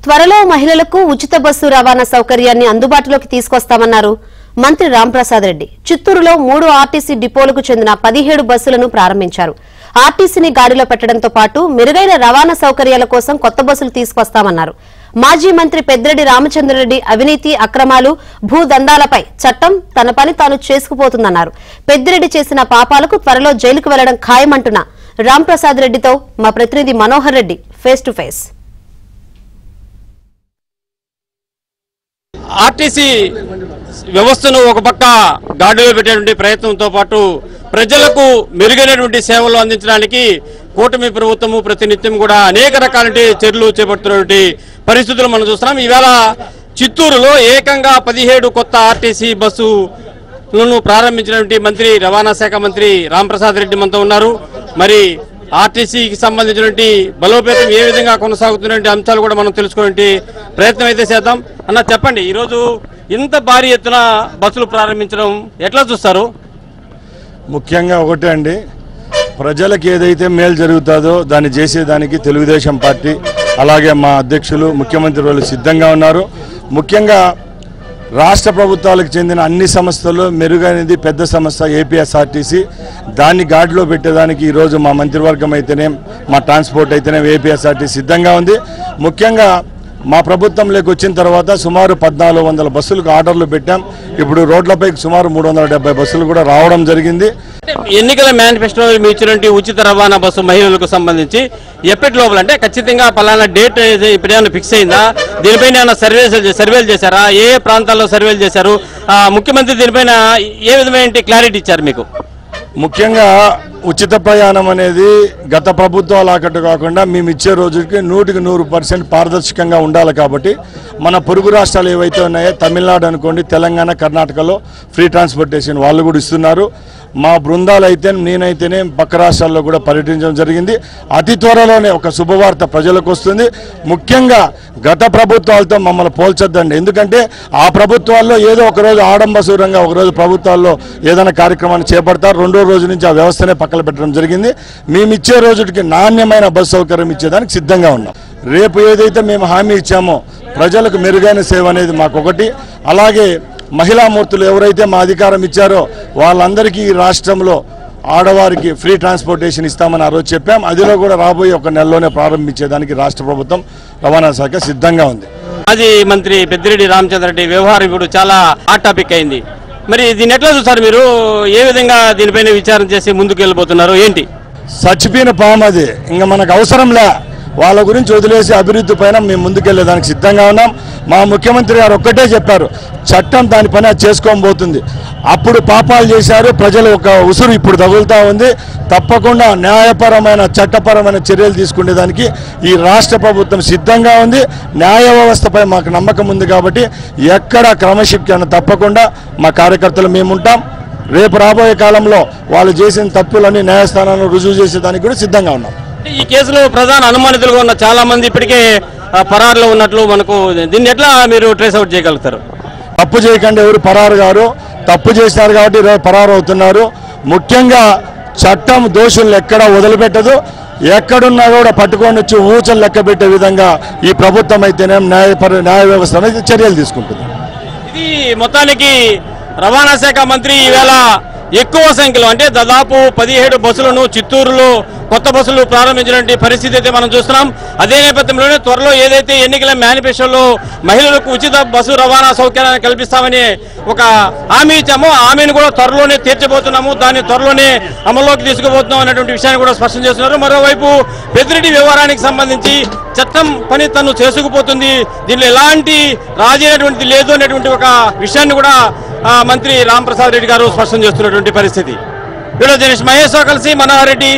త్వరలో మహిళలకు ఉచిత బస్సు రవాణా సౌకర్యాన్ని అందుబాటులోకి తీసుకొస్తామన్నారు మంత్రి రాంప్రసాద్ రెడ్డి. చిత్తూరులో 3 ఆర్టీసీ డిపోలకు చెందిన 17 బస్సులను ప్రారంభించారు. ఆర్టీసీని గాడిలో పెట్టడంతో పాటు మెరుగైన రవాణా సౌకర్యాల కోసం కొత్త బస్సులు తీసుకొస్తామన్నారు. మాజీ మంత్రి పెద్దిరెడ్డి రామచంద్రారెడ్డి అవినీతి అక్రమాలు భూదందాలపై చట్టం తన పని తాను చేసుకుపోతుందన్నారు. పెద్దిరెడ్డి చేసిన పాపాలకు త్వరలో జైలుకు వెళ్లడం ఖాయమంటున్న రాంప్రసాద్ రెడ్డితో మా ప్రతినిధి Manohar Reddy face to face. RTC వ్యవస్థను ఒక పక్క గాడిలో పెట్టేటువంటి ప్రయత్నంతో పాటు ప్రజలకు మెరుగైనటువంటి సేవలు అందించడానికి కూటమి ప్రభుత్వము ప్రతినిత్యం కూడా అనేక రకాల చర్యలు చేపడుతున్నటువంటి పరిస్థితులు మనం చూస్తున్నాం. ఈవేళ చిత్తూరులో ఏకంగా 17 కొత్త ఆర్టీసీ బస్సులను ప్రారంభించినటువంటి మంత్రి రవాణా శాఖ మంత్రి రాంప్రసాద్ రెడ్డి మనతో ఉన్నారు. మరి ఆర్టీసీకి సంబంధించినటువంటి బలోపేతం ఏ విధంగా కొనసాగుతున్న అంశాలు కూడా మనం తెలుసుకునే ప్రయత్నం అయితే చేద్దాం. అన్న చెప్పండి, ఈరోజు ఇంత భారీ ఎత్తున బస్సులు ప్రారంభించడం ఎట్లా చూస్తారు? ముఖ్యంగా ఒకటే అండి, ప్రజలకు ఏదైతే మేలు జరుగుతుందో దాన్ని చేసేదానికి తెలుగుదేశం పార్టీ అలాగే మా అధ్యక్షులు ముఖ్యమంత్రి వాళ్ళు సిద్ధంగా ఉన్నారు. ముఖ్యంగా రాష్ట్ర ప్రభుత్వాలకు చెందిన అన్ని సంస్థలు మెరుగైనది పెద్ద సంస్థ ఏపీఎస్ఆర్టీసీ. దాన్ని గాడిలో పెట్టేదానికి ఈరోజు మా మంత్రివర్గం అయితేనే మా ట్రాన్స్పోర్ట్ అయితేనే ఏపీఎస్ఆర్టీసీ సిద్ధంగా ఉంది. ముఖ్యంగా మా ప్రభుత్వంలోకి వచ్చిన తర్వాత సుమారు 1400 బస్సులకు ఆర్డర్లు పెట్టాం. ఇప్పుడు రోడ్లపై సుమారు 370 బస్సులు కూడా రావడం జరిగింది. ఎన్నికల మేనిఫెస్టోలో మీ ఇచ్చినటువంటి ఉచిత రవాణా బస్సు మహిళలకు సంబంధించి ఎప్పటి లోపల అంటే ఖచ్చితంగా పలానా డేట్ ఇప్పుడేమైనా ఫిక్స్ అయిందా? దీనిపైన ఏమైనా సర్వేలు చేశారా? ఏ ప్రాంతాల్లో సర్వేలు చేశారు? ముఖ్యమంత్రి దీనిపైన ఏ విధమైన క్లారిటీ ఇచ్చారు మీకు? ముఖ్యంగా ఉచిత ప్రయాణం అనేది గత ప్రభుత్వాలు ఆకట్టు కాకుండా మేము ఇచ్చే రోజుకి 100% పారదర్శకంగా ఉండాలి. కాబట్టి మన పొరుగు రాష్ట్రాలు ఏవైతే ఉన్నాయో తమిళనాడు అనుకోండి, తెలంగాణ, కర్ణాటకలో ఫ్రీ ట్రాన్స్పోర్టేషన్ వాళ్ళు కూడా ఇస్తున్నారు. మా బృందాలు అయితే నేనైతేనే పక్క రాష్ట్రాల్లో కూడా పర్యటించడం జరిగింది. అతి త్వరలోనే ఒక శుభవార్త ప్రజలకు వస్తుంది. ముఖ్యంగా గత ప్రభుత్వాలతో మమ్మల్ని పోల్చొద్దండి. ఎందుకంటే ఆ ప్రభుత్వాల్లో ఏదో ఒకరోజు ఆడంబసూరంగా ఒకరోజు ప్రభుత్వాల్లో ఏదైనా కార్యక్రమాన్ని చేపడతారు, రెండో రోజు నుంచి ఆ వ్యవస్థనే పక్కన పెట్టడం జరిగింది. మేము ఇచ్చే రోజుకి నాణ్యమైన బస్సు సౌకర్యం ఇచ్చేదానికి సిద్ధంగా ఉన్నాం. రేపు ఏదైతే మేము హామీ ఇచ్చామో ప్రజలకు మెరుగైన సేవ అనేది మాకు ఒకటి. అలాగే మహిళామూర్తులు ఎవరైతే మా అధికారం ఇచ్చారో వాళ్ళందరికీ ఈ రాష్ట్రంలో ఆడవారికి ఫ్రీ ట్రాన్స్పోర్టేషన్ ఇస్తామని ఆ రోజు చెప్పాం. అదిలో కూడా రాబోయే ఒక నెలలోనే ప్రారంభించేదానికి రాష్ట్ర ప్రభుత్వం రవాణా శాఖ సిద్ధంగా ఉంది. మాజీ మంత్రి పెద్దిరెడ్డి రామచంద్రారెడ్డి వ్యవహారం ఇప్పుడు చాలా హాట్ టాపిక్ అయింది. మరి దీన్ని ఎట్లా చూస్తారు మీరు? ఏ విధంగా దీనిపైన విచారణ చేసి ముందుకు వెళ్ళిపోతున్నారు ఏంటి? చచ్చిపోయిన పాము అది, ఇంకా మనకు అవసరంలే. వాళ్ళ గురించి వదిలేసి అభివృద్ధి పైన మేము ముందుకెళ్లేదానికి సిద్ధంగా ఉన్నాం. మా ముఖ్యమంత్రి గారు ఒక్కటే చెప్పారు, చట్టం దాని పని చేసుకోబోతుంది. అప్పుడు పాపాలు చేశారు ప్రజలు, ఒక ఉసురు ఇప్పుడు తగులుతూ ఉంది. తప్పకుండా న్యాయపరమైన చట్టపరమైన చర్యలు తీసుకునేదానికి ఈ రాష్ట్ర ప్రభుత్వం సిద్ధంగా ఉంది. న్యాయ వ్యవస్థపై మాకు నమ్మకం ఉంది. కాబట్టి ఎక్కడ క్రమశిక్షణ తప్పకుండా మా కార్యకర్తలు మేముంటాం. రేపు రాబోయే కాలంలో వాళ్ళు చేసిన తప్పులన్నీ న్యాయస్థానాలను రుజువు చేసేదానికి కూడా సిద్ధంగా ఉన్నాం. ఈ కేసులో ప్రధాన అనుమానితులుగా ఉన్న చాలా మంది ఇప్పటికే పరారులో ఉన్నట్లు మనకు, దీన్ని ఎట్లా మీరు ట్రేస్ అవుట్ చేయగలుగుతారు? తప్పు చేయకుండా ఎవరు పరారు గారు, తప్పు చేశారు కాబట్టి ఈరోజు పరారు అవుతున్నారు. ముఖ్యంగా చట్టం దోషులను ఎక్కడా వదిలిపెట్టదు. ఎక్కడున్నా కూడా పట్టుకొని వచ్చి ఊచలు లెక్క పెట్టే విధంగా ఈ ప్రభుత్వం అయితేనే న్యాయ వ్యవస్థ అనేది చర్యలు తీసుకుంటుంది. ఇది మొత్తానికి రవాణా శాఖ మంత్రి ఈవేళ ఎక్కువ సంఖ్యలో అంటే దాదాపు 17 బస్సులను చిత్తూరులో కొత్త బస్సులు ప్రారంభించినటువంటి పరిస్థితి అయితే మనం చూస్తున్నాం. అదే నేపథ్యంలోనే త్వరలో ఏదైతే ఎన్నికల మేనిఫెస్టోలో మహిళలకు ఉచిత బస్సు రవాణా సౌకర్యాన్ని కల్పిస్తామని ఒక హామీ ఇచ్చామో ఆ హామీని కూడా త్వరలోనే తీర్చబోతున్నాము, దాన్ని త్వరలోనే అమల్లోకి తీసుకుపోతున్నాం అనేటువంటి విషయాన్ని కూడా స్పష్టం చేస్తున్నారు. మరోవైపు పెద్దిరెడ్డి వ్యవహారానికి సంబంధించి చట్టం పని తను చేసుకుపోతుంది, దీనిలో ఎలాంటి రాజీ అనేటువంటిది లేదు అనేటువంటి ఒక విషయాన్ని కూడా మంత్రి రాంప్రసాద్ రెడ్డి గారు స్పష్టం చేస్తున్నటువంటి పరిస్థితి. వీడియో జర్నలిస్ట్ మహేష్ కలిసి మనోహర్ రెడ్డి.